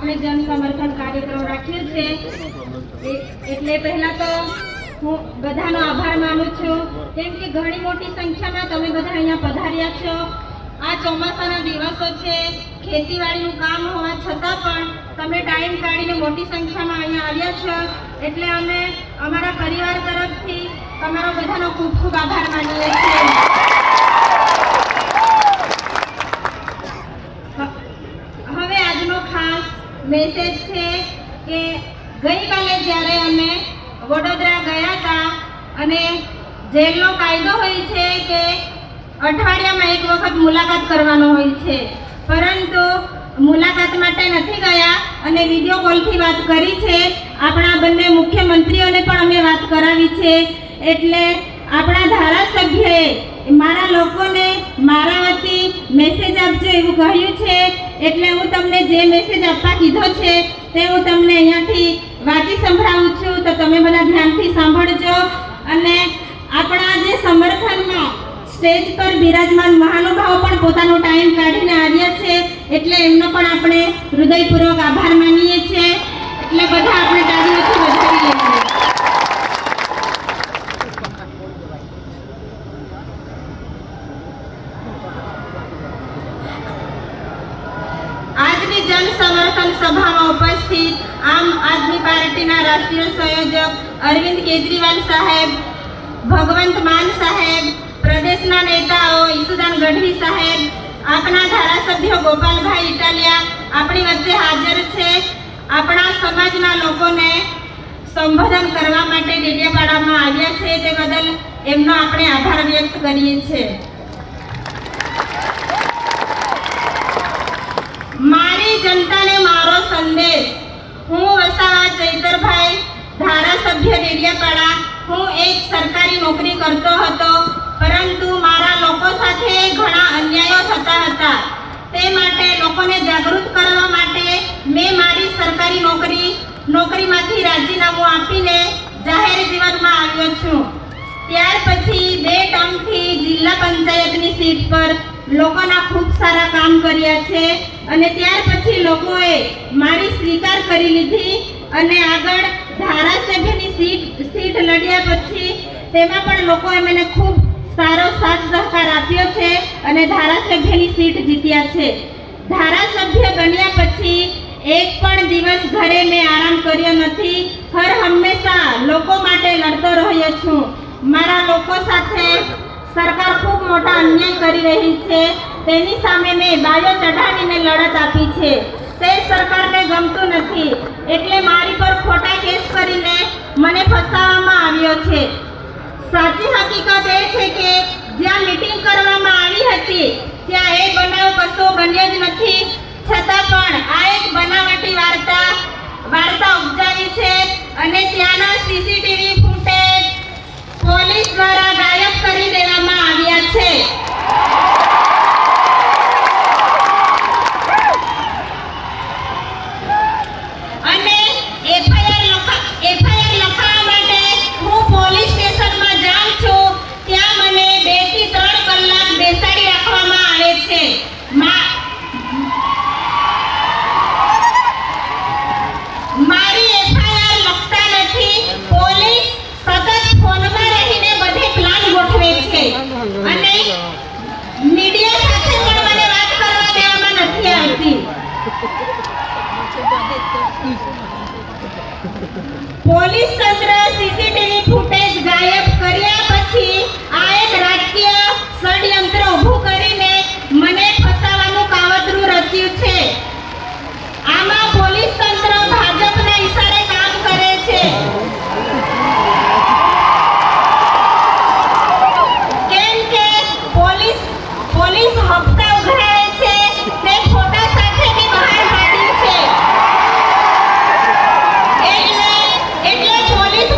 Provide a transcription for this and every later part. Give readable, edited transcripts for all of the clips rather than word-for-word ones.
આપણે જન સમર્થન કાર્યક્રમ રાખ્યો છે એટલે પહેલા તો હું બધાનો આભાર માનું છું, કેમ કે ઘણી મોટી સંખ્યામાં તમે બધા અહીંયા પધાર્યા છો। આ ચોમાસાના દિવસો છે, ખેતીવાડીનું કામ હોવા છતાં પણ તમે ટાઈમ કાઢીને મોટી સંખ્યામાં અહીંયા આવ્યા છો, એટલે અમે અમારા પરિવાર તરફથી તમારો બધાનો ખૂબ ખૂબ આભાર માનીએ છીએ। હવે આજનો ખાસ મેસેજ છે કે ગઈકાલે જ્યારે અમે વડોદરા ગયા હતા અને જેલનો કાયદો હોય છે કે અઠવાડિયામાં એક વખત મુલાકાત કરવાનો હોય છે, પરંતુ મુલાકાત માટે નથી ગયા અને વિડીયો કોલથી વાત કરી છે। આપણા બંને મુખ્યમંત્રીઓને પણ અમે વાત કરાવી છે, એટલે આપણા ધારાસભ્યએ મારા લોકોને મારા વતી મેસેજ આપજો એવું કહ્યું છે, એટલે હું તમને જે મેસેજ આપવા કીધો છે તે હું તમને અહીંયાથી વાંચી સંભળાવું છું, તો તમે બધા ધ્યાનથી સાંભળજો। અને આપણા જે સમર્થનમાં સ્ટેજ પર બિરાજમાન મહાનુભાવો પણ પોતાનો ટાઈમ કાઢીને આવ્યા છે, એટલે એમનો પણ આપણે હૃદયપૂર્વક આભાર માનીએ છીએ, એટલે બધા આપણે તાળીઓથી વધાવી લઈએ। આજની જન સમર્થન સભામાં ઉપસ્થિત આમ આદમી પાર્ટીના રાષ્ટ્રીય સંયોજક અરવિંદ કેજરીવાલ સાહેબ, ભગવંત માન સાહેબ, પ્રદેશના નેતાઓ ઈસુદાન ગઢવી સાહેબ, આપણા ધારાસભ્ય ગોપાલભાઈ ઇટાલિયા આપણી વચ્ચે હાજર છે। આપણા સમાજના લોકોને સંબોધન કરવા માટે ડેડિયાપાડામાં આવ્યા છે, તે બદલ એમનો આપણે આભાર વ્યક્ત કરીએ છીએ। મારી જનતાને મારો સંદેશ। હું વસાવા ચૈતરભાઈ, ધારાસભ્ય ડેડિયાપાડા। હું એક સરકારી નોકરી કરતો હતો, પરંતુ મારા લોકો સાથે ઘણા અન્યાયો થતા હતા, તે માટે લોકોને જાગૃત કરવા માટે મેં મારી સરકારી નોકરીમાંથી રાજીનામું આપીને જાહેર જીવનમાં આવ્યો છું। ત્યાર પછી 2 ટર્મથી જિલ્લા પંચાયતની સીટ પર લોકોના ખૂબ સારા કામ કર્યા છે, અને ત્યાર પછી લોકોએ મારી સ્વીકાર કરી લીધી અને આગળ ધારાસભ્યની સીટ લડ્યા પછી તેમાં પણ લોકોએ મને ખૂબ સારો સાથ સહકાર આપ્યો છે અને ધારાસભ્યની સીટ જીત્યા છે। ધારાસભ્ય બન્યા પછી એક પણ દિવસ ઘરે મેં આરામ કર્યો નથી, હર હંમેશા લોકો માટે લડતો રહ્યો છું। મારા લોકો સાથે સરકાર ખૂબ મોટા અન્યાય કરી રહી છે, તેની સામે મેં બાયો ચઢાવીને લડત આપી છે। તે સરકારને ગમતું નથી, એટલે મારી પર ખોટા કેસ કરીને મને ફસાવવામાં આવ્યો છે। સાચી હકીકત એ છે કે જ્યાં મીટિંગ કરવામાં આવી હતી ત્યાં એ બનાવ કશો બન્યો જ નથી, છતાં પણ આ એક બનાવટી વાર્તા ઉપજાવી છે અને ત્યાંના સીસીટીવી ફૂટેજ પોલીસ દ્વારા ગાયબ કરી દેવામાં આવ્યા છે। અને એફઆઈઆર લખાવવા માટે હું પોલીસ સ્ટેશનમાં જાઉં છું, ત્યાં મને 2 થી 3 કલાક બેસાડી રાખવામાં આવે છે। મારી એફઆઈઆર લખતા નથી, પોલીસ સતત ફોનમાં રહીને બધે પ્લાન ગોઠવે છે અને મીડિયા સાથે પણ મને વાત કરવા દેવામાં નથી આવતી। પોલીસ તંત્ર સીસીટીવી ફૂટેજ ગાયબ કર્યા પછી આ એક રાજકીય ષડયંત્ર ઊભું કરીને મને ફસાવવાનું કાવતરું રચ્યું છે। આમાં પોલીસ તંત્ર ભાજપના ઈશારે કામ કરે છે, કેમ કે પોલીસ હપ્તા ઉઘરાવે છે, તે ફોટા સાથે બી બહાર કાઢ્યું છે, એટલે પોલીસ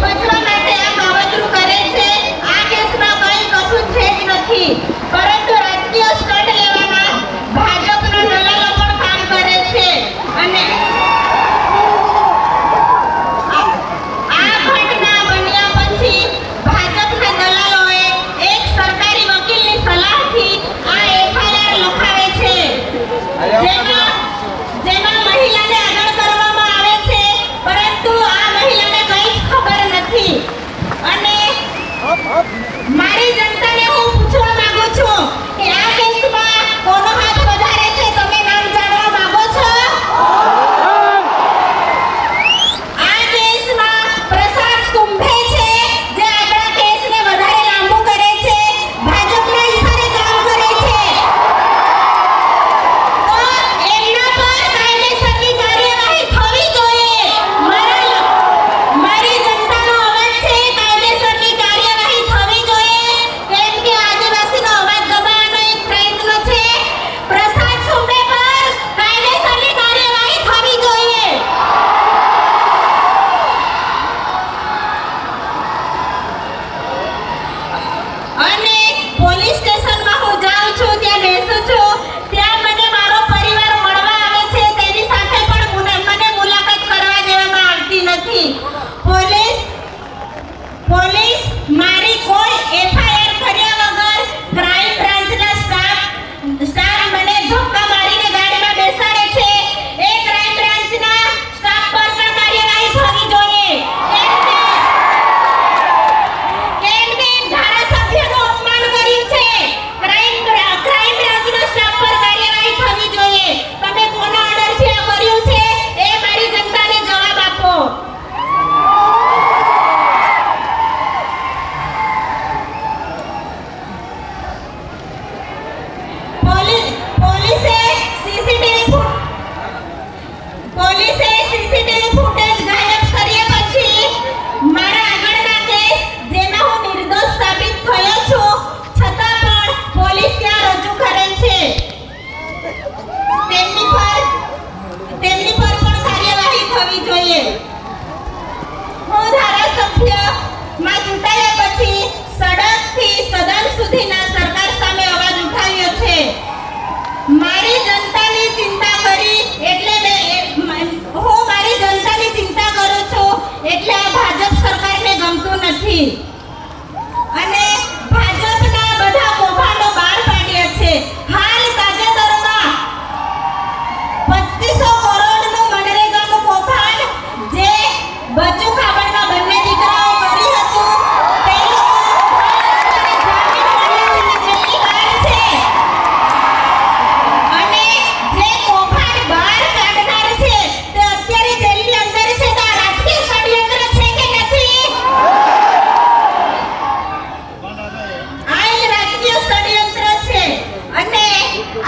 નથી અને ભાજપના બધા કૌભાંડો બહાર પાડ્યા છે. હાલ તાજેતરમાં 2500 કરોડનું મનરેગાનું કૌભાંડ જે બચુ ખાબડના બંને દીકરાઓ કરી હતું તે અને જે કૌભાંડ બહાર કાઢનાર છે તે અત્યારે જેલની અંદર છે. તો આ રાજકીય ષડયંત્ર છે કે નથી? આ એક રાજકીય ષડયંત્ર છે અને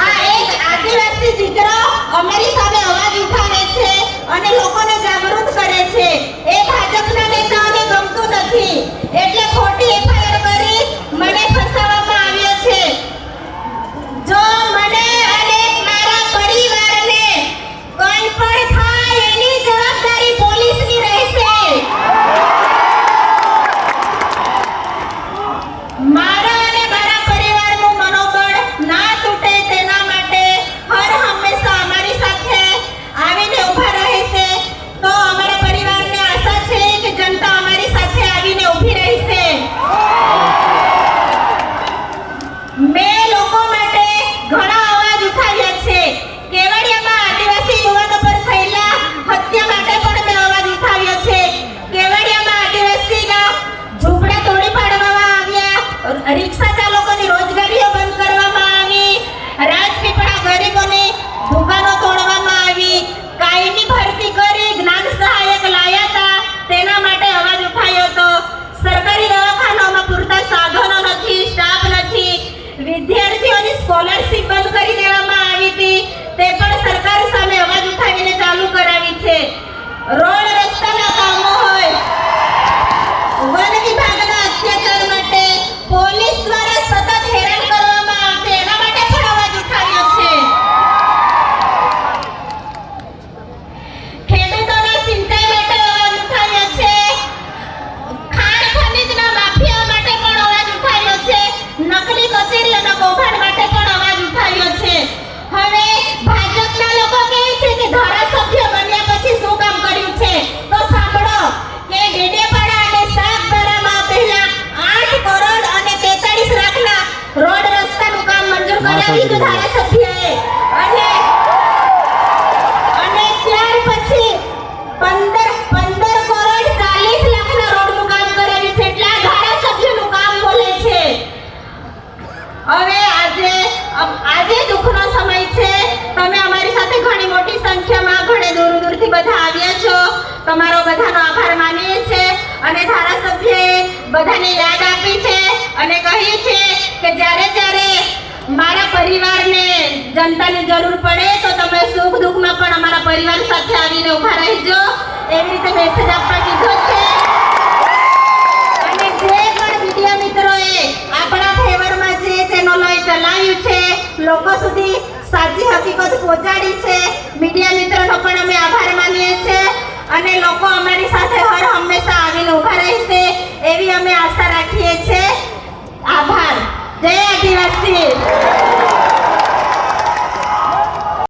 આ એક આદિવાસી દીકરો અમારી સામે અવાજ ઉઠાવે છે અને લોકોને જાગૃત કરે છે. એ ભાજપના નેતાઓને ગમતું નથી એટલે ખોટી એફઆઈઆર કરી મને ફસાવવામાં આવ્યો છે. જો મને અને મારા પરિવારને કોઈ પણ થાય એની જવાબદારી પોલીસની રહેશે. મારા અને મારા પરિવારનું મનોબળ ના તૂટે તેના માટે હર હંમેશા અમારી સાથે આવીને ઊભા રહેશે. તો અમારા પરિવારને આશા છે કે જનતા અમારી સાથે આવીને ઊભી રહેશે. મેં લોકો માટે ઘણા અવાજ ઉઠાવ્યા છે. કેવડિયામાં આદિવાસી યુવાનો પર થયેલા હત્યા માટે પણ મેં અવાજ ઉઠાવ્યો છે. કેવડિયામાં આદિવાસીના ઝૂંપડા તોડી પાડવામાં આવ્યા, રિક્ષા ચાલકોની રોજગારીઓ બંધ કરવામાં આવી, રાજપીપળા ગરીબોની દુકાનો તોડવામાં આવી, કાયમી ભરતી કરી જ્ઞાન સહાયક લાયા હતા તેના માટે અવાજ ઉઠાવ્યો હતો. સરકારી દવાખાનાઓમાં પૂરતા સાધનો નથી, સ્ટાફ નથી, વિદ્યાર્થીઓની સ્કોલરશિપ બંધ કરી દેવામાં આવી હતી તે પણ સરકાર સામે અવાજ ઉઠાવીને ચાલુ કરાવી છે. રોડ રસ્તાના કામો હોય, વન વિભાગના અત્યાચાર માટે પોલીસ દ્વારા સતત હેરાન કરવામાં આવશે એના માટે પણ અવાજ ઉઠાવ્યો છે. ખેડૂતોના સિંચાઈ માટે અવાજ ઉઠાવ્યો છે. ખાણ ખનીજના માફિયાઓ માટે પણ અવાજ ઉઠાવ્યો છે. નકલી કચેરીઓના કૌભાંડ માટે પણ અવાજ ઉઠાવ્યો છે. હવે ભાજપના લોકો કહે છે કે ધારાસભ્ય બન્યા પછી શું કામ કર્યું છે? તો સાંભળો કે ડેડિયાપાડા અને સાગબારામાં પહેલા 8 કરોડ અને 43 લાખના રોડ રસ્તાનું કામ મંજૂર કરાવ્યું હતું ધારાસભ્યએ અને ત્યાર પછી 15 કરોડ 40 લાખના રોડનું કામ કરાવ્યું છે. એટલે આ ધારાસભ્યનું કામ બોલે છે. હવે આજે દુઃખનો સમય છે. તમે અમારી સાથે ઘણી મોટી સંખ્યામાં ઘણે દૂરથી બધા આવ્યા છો. તમારો બધાનો આભાર માનીએ છીએ અને ધારાસભ્યએ બધાને યાદ આપી છે અને કહ્યું છે કે જ્યારે મારા પરિવારને જનતાની જરૂર પડે તો તમે સુખ દુઃખમાં પણ અમારા પરિવાર સાથે આવીને ઊભા રહેજો એવી રીતે મેસેજ આપવા કીધો છે. અને જે પણ મીડિયા મિત્રોએ આપણા ફેવરમાં જે ચેનલોએ ચલાવ્યું છે, લોકો સુધી સાચી હકીકત પહોંચાડી છે, મીડિયા મિત્રોનો પણ અમે આભાર માનીએ છીએ અને લોકો અમારી સાથે હર હંમેશા